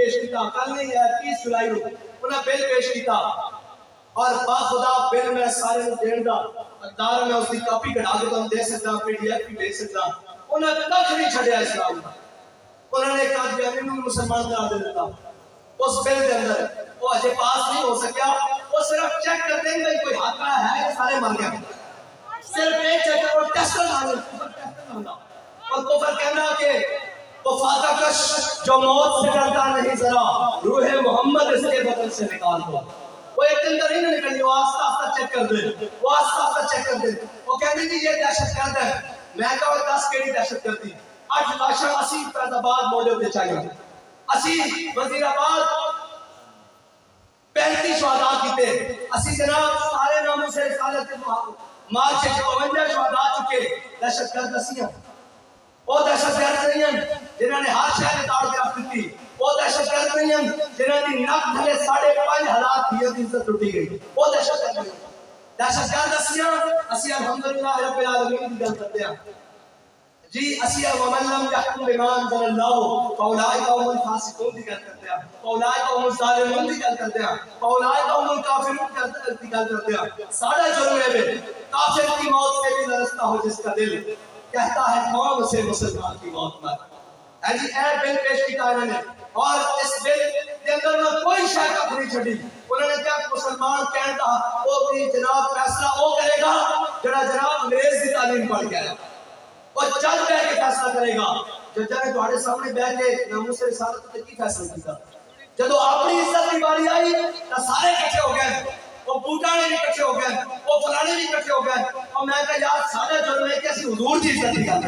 پیش کیتا کل نہیں ہے 30 جولائی کو انہاں بل پیش کیتا اور با خدا بل میں سارے نوں دین دا اقدار میں اس کی کاپی کٹا کے تم دے سکتا پی ڈی ایف بھی دے سکتا انہاں کچھ نہیں چھڈیا اسلام دا انہوں نے کہا کہ انہوں مسلمان قرار دے دیتا اس بل کے اندر وہ اجے پاس نہیں ہو سکیا وہ صرف چیک کرتے ہیں کہ کوئی حق ہے کہ سارے مر گئے صرف ایک چیک کر وہ ٹیسٹ لانا اور کفر کہنا کہ وفادہ کش جو موت سے ڈرتا نہیں ذرا روح محمد اس کے بدن سے نکال دو وہ ایک دن کا نہیں نکلی وہ آستہ آستہ چیک کر دے وہ آستہ آستہ چیک کر دے وہ کہنے کہ یہ دہشت گرد ہے میں کہا 10 کیڑی دہشت گردی 8 لاشاں 80 فیض آباد موڑے ہوتے چاہیے 80 وزیر آباد 35 شہداء کیتے 80 جناب سارے ناموں سے رسالت مارچ 52 شہداء چکے دہشت گرد اسیاں وہ دہشت گرد نہیں ہیں جنہوں نے ہر شہر تاڑ کے رکھ دیتی وہ دہشت گرد نہیں ہیں جنہوں نے نک دھلے 5,500 دیئے کی عزت ٹوٹی گئی وہ دہشت گرد نہیں ہیں دہشت گرد اسیاں الحمدللہ رب العالمین کی گل کرتے ہیں جی اسیاں ومن لم یحکم بما انزل اللہ فاولئک هم الفاسقون کی گل کرتے ہیں فاولئک هم الظالمون کی گل کرتے ہیں فاولئک هم الکافرون کی گل کرتے ہیں سارا جرم ہے کافر کی موت سے بھی لرزتا ہو جس کا دل کہتا ہے قوم سے مسلمان کی موت مت جی اے بل پیش کیا انہوں نے اور اس بل کے اندر نہ کوئی شے کا نہیں چھڑی انہوں نے کیا مسلمان کہتا وہ بھی جناب فیصلہ وہ کرے گا جڑا جناب انگریز کی تعلیم پڑھ کے آیا اور جج بیٹھ کے فیصلہ کرے گا جج نے تمہارے سامنے بیٹھ کے ناموس رسالت تے کی فیصلہ کیتا جب اپنی عزت کی باری آئی تو سارے اکٹھے ہو گئے وہ بوٹا نے بھی اکٹھے ہو گئے وہ فلانے بھی اکٹھے ہو گئے اور میں کہا یار سارے جرم ہے کہ اسی حضور کی عزت کی گل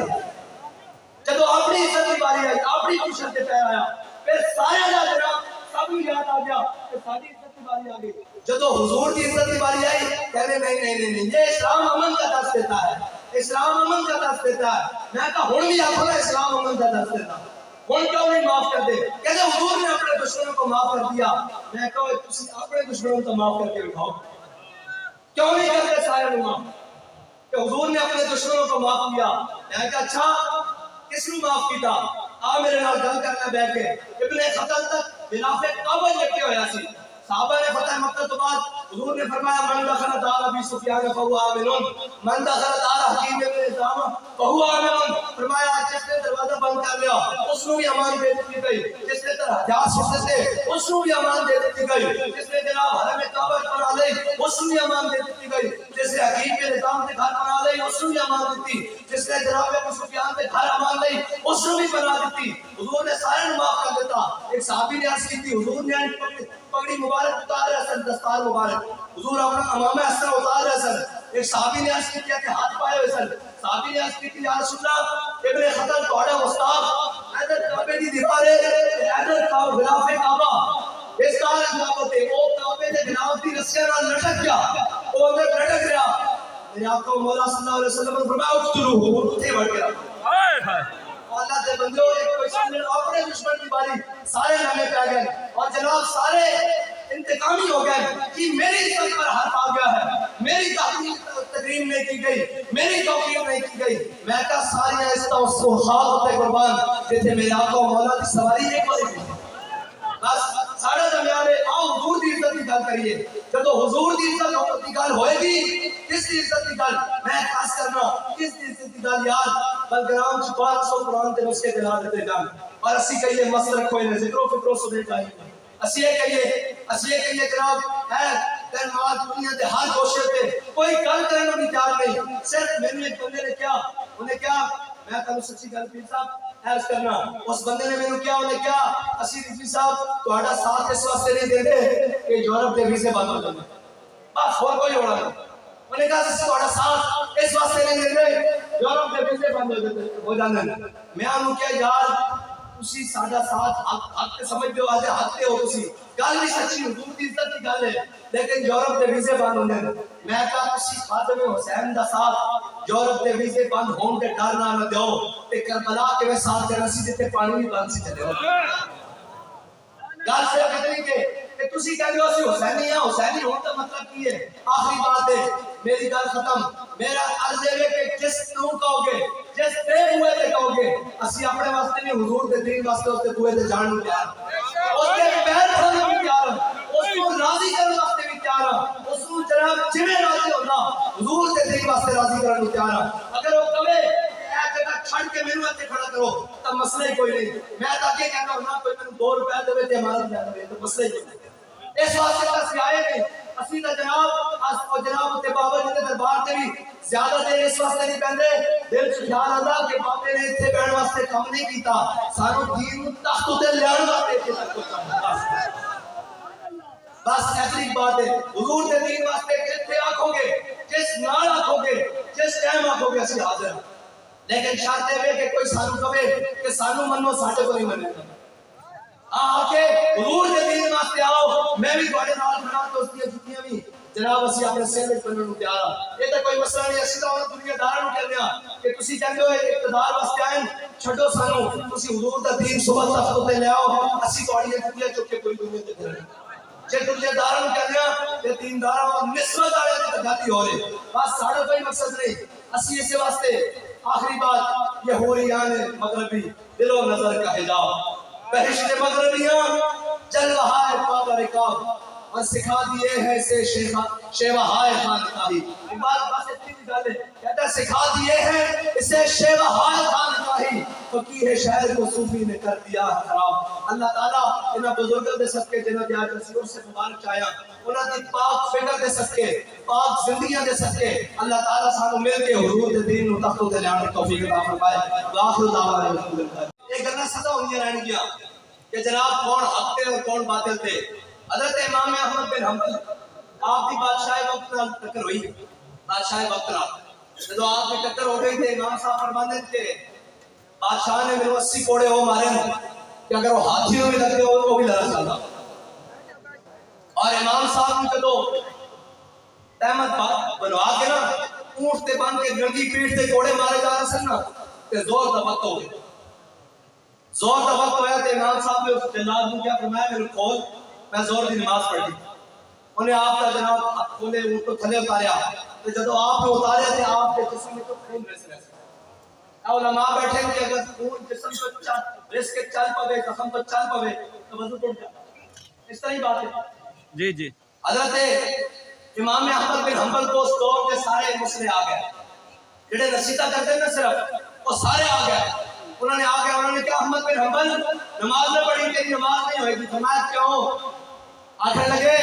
جب اپنی عزت کی باری آئی اپنی پوچھن تے پہ آیا پھر سارے دا جناب سب یاد آ گیا کہ ساری عزت کی باری آ گئی جب حضور کی عزت کی باری آئی کہنے نہیں یہ اسلام امن کا درس دیتا ہے اسلام امن کا درس دیتا ہے میں کہا ہن بھی آپ اسلام امن کا درس دیتا ہن کیوں نہیں معاف کر دے کہتے حضور نے اپنے دشمنوں کو معاف کر دیا میں کہا تسی اپنے دشمنوں کو معاف کر کے دکھاؤ کیوں نہیں کرتے سارے معاف کہ حضور نے اپنے دشمنوں کو معاف کیا میں کہا اچھا کس نے معاف کیتا آ میرے نال گل کرنا بیٹھ کے ابن خطل تک خلاف کعبہ لکھے ہویا سی صحابہ نے فتح مکہ تو بعد حضور نے فرمایا من دخل دار ابی سفیان فهو آمن من دخل دار حکیم بن حزام فهو آمن فرمایا جس نے دروازہ بند کر لیا اس کو بھی امان دے دی گئی جس نے حجاز شخص سے اس کو بھی امان دے دی گئی جس نے جناب حرم کعبہ بنا لے اس کو بھی امان دے دی گئی جس نے حکیم بن حزام کے گھر بنا لے اس کو بھی امان دی جس نے جناب ابو سفیان کے گھر امان لے اس کو بھی بنا دی حضور نے سارے معاف کر دیتا ایک صحابی نے عرض کی تھی حضور نے پگڑی مبارک اتار رہے سن دستار مبارک حضور اپنا امامہ اسرا اتار رہے سن ایک صحابی نے عرض کیا کہ ہاتھ پائے ہوئے سن صحابی نے عرض کی یا رسول اللہ ابن خطل توڑا استاد حضرت کعبے دی دیوارے حضرت غلاف کعبہ اس کا خلافت ہے وہ کعبے دے غلاف دی رسیاں نال لٹک گیا وہ اندر لٹک گیا میرے آقا مولا صلی اللہ علیہ وسلم نے فرمایا اقتلوہ اٹھے بڑھ گیا ہائے ہائے اللہ دے بندوں ایک کوئی سامنے اپنے دشمن کی باری سارے نامے پہ آ گئے اور جناب سارے انتقامی ہو گئے کہ میری عزت پر ہاتھ آ گیا ہے میری تقریم نہیں کی گئی میری توقیر نہیں کی گئی میں کہا ساری آہستہ اس کو خاک ہوتے قربان جیسے میرے آقا و مولا کی سواری ایک بار کی بس سارے درمیانے آؤ حضور دی عزت کی گل کریے جب حضور دی عزت کی گل ہوئے گی کس دی عزت کی گل میں خاص کرنا کس دی عزت کی گل یاد بلگرام 500 قرآن کے نسخے دلا دیتے جان اور اسی کہیے مسلک کوئی نہ ذکر و فکر و صبح چاہیے اسی کہیے جناب ہے تنمات دنیا دے ہر گوشے پہ کوئی گل کرنے کی تیار نہیں صرف میرے ایک بندے نے کیا انہیں کیا میں کہوں سچی گل پیر صاحب عرض کرنا اس بندے نے میں کیا انہیں کیا اسی رضوی صاحب تہاڈا ساتھ اس واسطے نہیں دیندے کہ یورپ دے ویزے بند ہو جاندے بس اور کوئی ہونا نہیں انہیں کہا تہاڈا ساتھ اس واسطے نہیں دیندے یورپ دے ویزے بند ہو جاندے میں انہوں کیا یار تسی ساڈا ساتھ حق سمجھ دو آج حق تے ہو تسی گل بھی سچی حضور دی عزت کی گل ہے لیکن یورپ دے ویزے بند ہوندے میں کہا تسی خاتم حسین دا ساتھ یورپ دے ویزے بند ہون تے ڈر نہ دیو تے کربلا کے ساتھ دینا سی تے پانی بھی بند سی چلے گل صرف اتنی کہ تسی کہندے ہو اسی حسینی ہیں حسینی ہون دا مطلب کی ہے آخری بات ہے میری گل ختم میرا عرض ہے کہ جس تو کہو گے جس تے ہوئے تے کہو گے اسی اپنے واسطے نہیں حضور دے دین واسطے اس تے ہوئے تے جان نوں پیار جویں راضی ہونا حضور دے دین واسطے راضی کرن نوں تیار ہاں. اگر وہ کہے اے جگہ چھڑ کے مینوں اتنے کھڑا کرو تو مسئلہ ہی کوئی نہیں. میں تو اگے کہنا ہونا کوئی مینوں 2 روپے دے تے امارت دے دے تو مسئلہ ہی کوئی نہیں. اس واسطے تو اسی آئے نہیں اسی دا جناب تے بابا جی دے دربار تے بھی زیادہ دیر اس واسطے نہیں پہندے دل چ خیال آندا کہ بابے نے اتنے بیٹھن واسطے کم نہیں کیتا سانو دین نوں تخت تے لیان واسطے اتنے تک پہنچایا. بس ایسی بات ہے حضور دے دین واسطے جتنے آکھو گے جس نال آکھو گے جس ٹائم آکھو گے اسی حاضر ہیں. لیکن شرط ہے کہ کوئی سانو کہے کہ سانو منو ساڈے کو نہیں منے گا. آ کے حضور دے دین واسطے آؤ میں بھی تواڈے نال کھڑا دوستیاں جتنیاں بھی جناب اسی اپنے سر وچ پنن نوں تیار ہاں. یہ تے کوئی مسئلہ نہیں. اسی تو دنیا داراں نوں کہندے ہاں کہ تسی کہندے ہو اقتدار واسطے آئے چھڈو سانو تسی حضور دا دین صبح تخت تے لے آؤ اسی تواڈیاں جتنیاں چک کے پوری دنیا تے پھرنے. جے دنیا داراں نوں کہندے ہاں کہ دین داراں اور نسبت والے تے گاتی ہو رہے بس ساڈا کوئی مقصد نہیں. اسی اس واسطے آخری بات یہ حوریان مغربی دل و نظر کا حجاب بہشت مغربیاں جلوہائے پاک رکاب اور سکھا دیے ہیں سے شیوہائے خانقاہی. بات بس اتنی گل ہے کہتا ہے سکھا دیے ہیں اسے شیوہائے خانقاہی فقیر شہر کو صوفی نے کر دیا خراب. اللہ تعالیٰ انہاں بزرگوں دے صدقے جنہاں دی آج رسول سے مبارک چاہیا انہاں دی پاک فکر دے صدقے پاک زندگیاں دے صدقے اللہ تعالیٰ سانو مل کے حضور دے دین نوں تختوں تے لیانے توفیق عطا فرمائے. آخر دعوانا الحمد للہ. ایک گلاں سدا ہوندیاں رہن گیاں کہ جناب کون حق تے اور کون باطل تے. حضرت امام احمد بن حنبل آپ کی بادشاہ وقت نال ٹکر ہوئی. بادشاہ وقت نال جدو آپ کی ٹکر ہو گئی تے امام صاحب فرماندے کہ بادشاہ نے میرے 80 کوڑے وہ مارے کہ اگر وہ ہاتھی میں بھی لگتے ہو وہ بھی لڑا چاہتا. اور امام صاحب نے جدو احمد بنوا کے نا اونٹ تے باندھ کے ننگی پیٹھ تے کوڑے مارے جا رہے سن نا تے زور دا وقت ہو گیا. زور دا وقت ہویا تے امام صاحب نے اس جلاد کو کیا فرمایا میرے کھول میں زور دی نماز پڑھی. انہیں آپ کا جناب کھولے اونٹ کو تھلے اتاریا تو جدو آپ نے اتاریا تے آپ کے جسم میں تو خون رس رہا. علماء بیٹھے کہ اگر خون جسم پر رس کے چل پوے زخم پر چل پوے تو وضو ٹوٹ جاتا. اس طرح ہی بات ہے. جی جی حضرت امام احمد بن حنبل کو اس دور کے سارے مسئلے آ گئے جڑے نصیحت کرتے ہیں نا صرف وہ سارے آ گئے. انہوں نے آ گیا انہوں نے کہا احمد بن حنبل نماز نہ پڑھی تیری نماز نہیں ہوئے گی. فرمایا کیوں؟ آخر لگے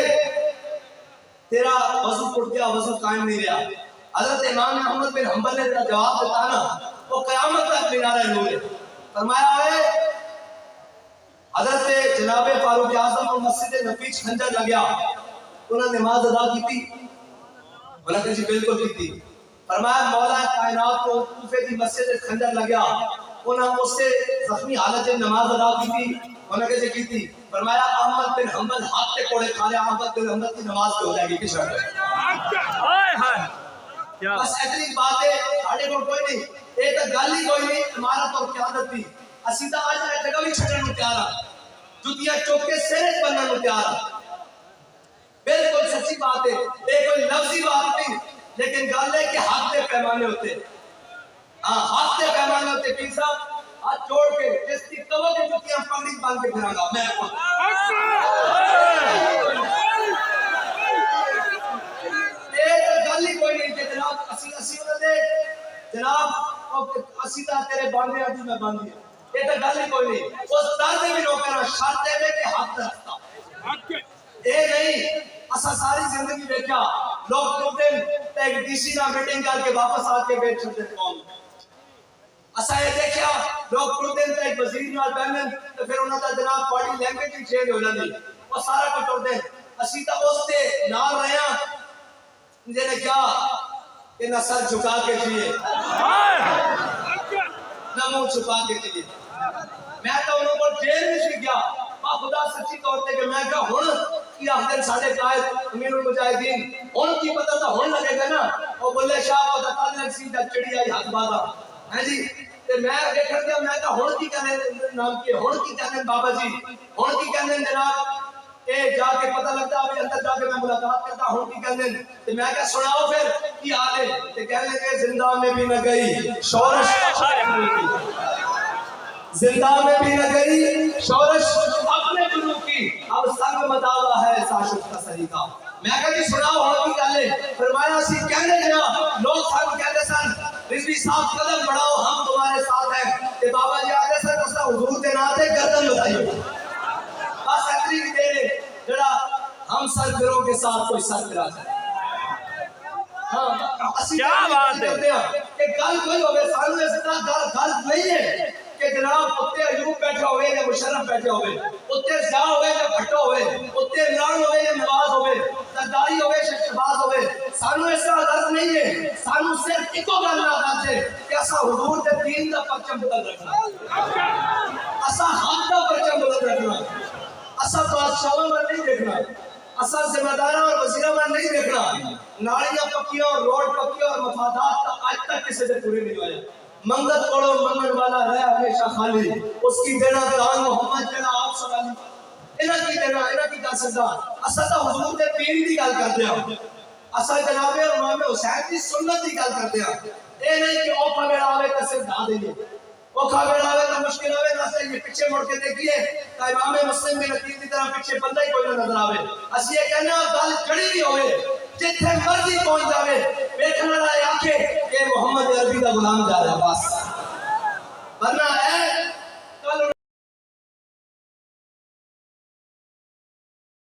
تیرا وضو ٹوٹ گیا وضو قائم نہیں رہا. حضرت امام احمد بن حنبل نے جواب دیتا نا وہ قیامت تک مینارہ نور ہے. فرمایا ہے حضرت جناب فاروق اعظم اور مسجد نبی خنجر لگیا انہوں نے نماز ادا کی تھی. انہوں نے جی بالکل کی تھی. فرمایا مولا کائنات کو کوفے کی مسجد خنجر لگیا انہوں نے اس سے زخمی حالت میں نماز ادا کی تھی. انہوں نے کی تھی. فرمایا احمد بن حنبل ہاتھ کے کوڑے کھا لے احمد بن حنبل کی نماز پہ ہو جائے گی. کس شرط ہے؟ بس اتنی بات ہے ساڈے کو کوئی نہیں. ایک گل ہی کوئی نہیں عمارت اور قیادت بھی اسی تا اج میں جگہ بھی چھڈن نوں تیار ہاں جوتیاں چوک کے سرے بنن نوں تیار ہاں. بالکل سچی بات ہے. یہ کوئی لفظی بات نہیں لیکن گل ہے کہ حق کے پیمانے ہوتے. ہاں حق کے پیمانے ہوتے. پیر صاحب ہاتھ جوڑ کے جس کی کہو کہ جوتیاں پگڑی باندھ کے پھراں گا میں گل ہی کوئی نہیں کہ جناب اسی دے جناب اسی تا تیرے باندھے ابھی میں باندھی. یہ تو گل ہی کوئی نہیں. اس درد بھی روکنا شرط ہے کہ حق رکھتا یہ نہیں. اسا ساری زندگی دیکھا لوگ ٹوٹن ایک ڈی سی نہ میٹنگ کر کے واپس آ کے بیٹھ چھڑتے قوم. اسا یہ دیکھا لوگ ٹوٹن ایک وزیر نال بہن تو پھر انہاں دا جناب باڈی لینگویج بھی چینج ہو جاندی وہ سارا کچھ ٹوٹے. اسی تا اس تے نال رہیا جے نے کیا کہ نہ سر جھکا کے جیے نہ منہ چھپا کے جیے. میں تو انہوں کو جیل میں سی گیا خدا سچی طور تے کہ میں کہا ہن کی آخر ساڑھے قائد امیر المجاہدین ہن کی پتہ تھا ہن لگے گا نا وہ بلے شاہ کو تعلق لگ دا چڑی آئی ہاتھ بادا ہیں جی. تے میں دیکھن گیا میں کہا ہن کی کہنے نام کی ہن کی کہنے بابا جی ہن کی کہنے جناب اے جا کے پتہ لگتا ابھی اندر جا کے میں ملاقات کرتا ہوں کی کہنے تے میں کہا سناؤ پھر کی حال ہے. تے کہنے کہ زندہ میں بھی نہ گئی شورش زندہ میں بھی نہ گئی شورش اپنے گروہ کی اب سنگ مداوا ہے ساشت کا سریقہ. میں کہا جی سناؤ ہو کی گل ہے؟ فرمایا اسی کہنے گیا لوگ سب کہتے سن رضوی صاحب قدم بڑھاؤ ہم تمہارے ساتھ ہیں کہ بابا جی آتے سن اس نے حضور کے نام سے گردن بتائی بس اتنی دیر جڑا ہم سر گروں کے ساتھ کوئی سر گرا جائے کیا بات ہے کہ گل کوئی ہوئے سانو اس طرح گل نہیں ہے کہ جناب اتنے ایوب بیٹھا ہوئے یا مشرف بیٹھے ہوئے اتنے زیاء ہوئے یا بھٹو ہوئے اتنے عمران ہوئے یا نواز ہوئے زرداری ہوئے یا شہباز ہوئے سانو اس طرح غرض نہیں ہے سانو صرف ایکو گل نہ غرض ہے کہ اسا حضور دے دین دا پرچم بدل رکھنا اسا حق دا پرچم بدل رکھنا اسا بادشاہوں میں نہیں دیکھنا اسا ذمہ داراں اور وزیراں میں نہیں دیکھنا نالیاں پکیاں اور روڈ پکیاں اور مفادات کا آج تک کسی سے پورے نہیں ہوئے منگت پڑھو منگن والا رہے ہمیشہ خالی اس کی دینا دان محمد جنا آپ سوالی انہاں کی دینا انہاں کی کر سکتا اسا تا حضور دے پیر دی گل کرتے ہیں اسا جناب امام حسین دی سنت دی گل کرتے ہیں اے نہیں کہ اوکھا بیڑا ہوئے تے صرف ڈھا دیں گے اوکھا بیڑا ہوئے تے مشکل ہوئے نہ سے یہ پیچھے مڑ کے دیکھیے تا امام مسلم میں نتیج کی طرح پیچھے بندہ ہی کوئی نہ نظر آوے اسی یہ کہنا گل کھڑی بھی ہوئے جتھے مرضی پہنچ جاوے بیٹھنے والا آنکھے کہ محمد عربی کا غلام جا رہا بس ورنہ